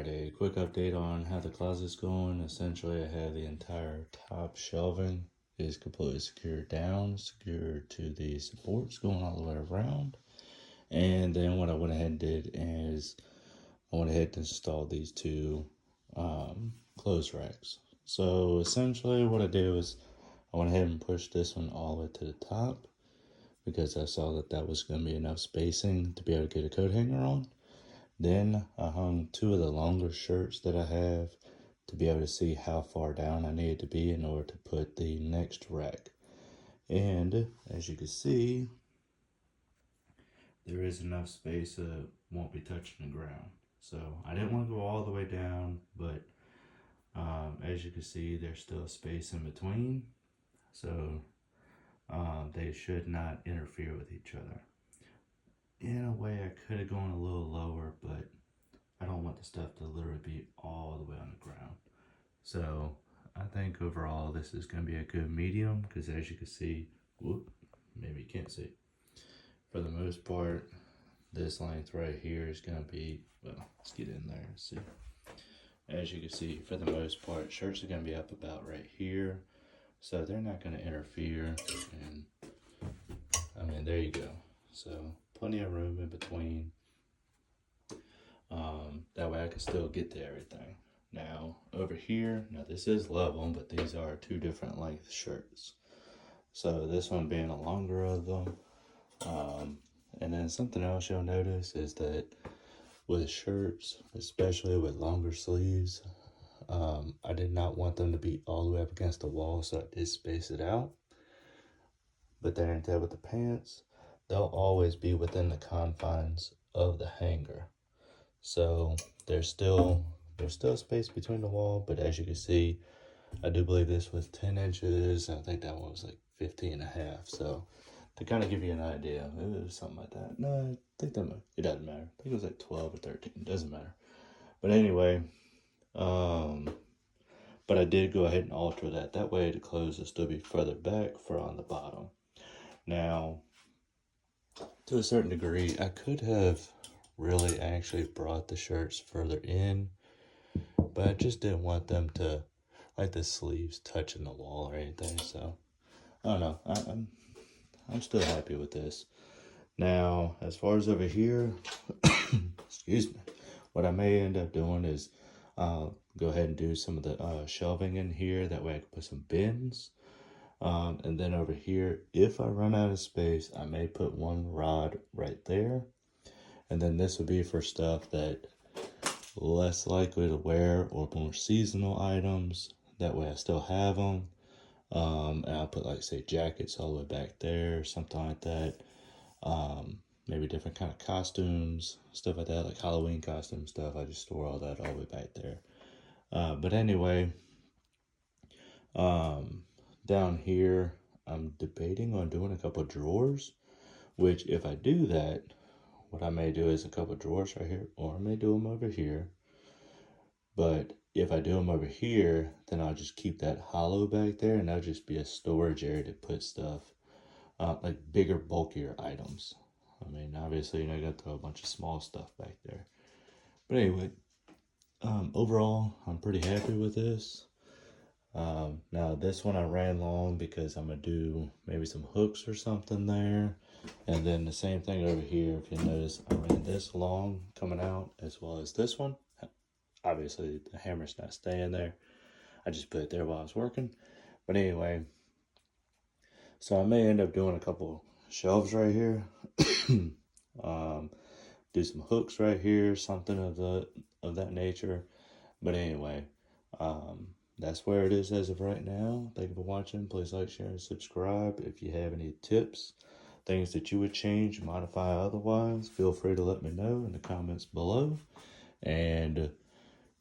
Alright, a quick update on how the closet's going. Essentially, I have the entire top shelving is completely secured down, secured to the supports going all the way around. And then what I went ahead and did is I went ahead and installed these two clothes racks. So essentially what I did was I went ahead and pushed this one all the way to the top because I saw that that was going to be enough spacing to be able to get a coat hanger on. Then I hung two of the longer shirts that I have to be able to see how far down I needed to be in order to put the next rack. And as you can see, there is enough space that it won't be touching the ground. So I didn't want to go all the way down, but as you can see, there's still a space in between. So they should not interfere with each other. In a way, I could have gone a little lower, but I don't want the stuff to literally be all the way on the ground. So I think overall this is going to be a good medium because as you can see, maybe you can't see. For the most part, this length right here is going to be, well, let's get in there and see. As you can see, for the most part, shirts are going to be up about right here. So they're not going to interfere. And I mean, there you go. So plenty of room in between. That way I can still get to everything. Now over here, now this is level, but these are two different length shirts. So this one being a longer of them. And then something else you'll notice is that with shirts, especially with longer sleeves, I did not want them to be all the way up against the wall, so I did space it out. But then instead with the pants, they'll always be within the confines of the hanger. So there's still space between the wall, but as you can see, I do believe this was 10 inches, and I think that one was like 15 and a half. So to kind of give you an idea, it was something like that. No, I think it doesn't matter. I think it was like 12 or 13, it doesn't matter. But anyway, but I did go ahead and alter that. That way the clothes will still be further back for on the bottom. Now, to a certain degree, I could have really actually brought the shirts further in, but I just didn't want them to, like the sleeves touching the wall or anything. So I don't know. I'm still happy with this. Now, as far as over here, excuse me, what I may end up doing is go ahead and do some of the shelving in here. That way I can put some bins. And then over here, if I run out of space, I may put one rod right there. And then this would be for stuff that less likely to wear or more seasonal items. That way I still have them. And I'll put, like, say, jackets all the way back there, something like that. Maybe different kind of costumes, stuff like that, like Halloween costume stuff. I just store all that all the way back there. But anyway, down here, I'm debating on doing a couple drawers, which if I do that, what I may do is a couple drawers right here, or I may do them over here. But if I do them over here, then I'll just keep that hollow back there, and that'll just be a storage area to put stuff, like bigger, bulkier items. I mean, obviously, I got to throw a bunch of small stuff back there. But anyway, overall, I'm pretty happy with this. Now this one I ran long because I'm going to do maybe some hooks or something there. And then the same thing over here. If you notice, I ran this long coming out as well as this one. Obviously, the hammer's not staying there. I just put it there while I was working. But anyway, so I may end up doing a couple shelves right here. Do some hooks right here, something of that nature. But anyway, that's where it is as of right now. Thank you for watching. Please like, share, and subscribe. If you have any tips, things that you would change, modify otherwise, feel free to let me know in the comments below. And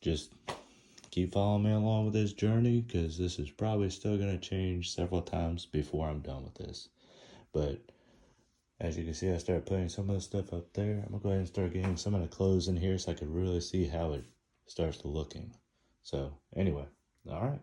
just keep following me along with this journey, because this is probably still going to change several times before I'm done with this. But as you can see, I started putting some of the stuff up there. I'm going to go ahead and start getting some of the clothes in here so I can really see how it starts looking. So anyway, all right.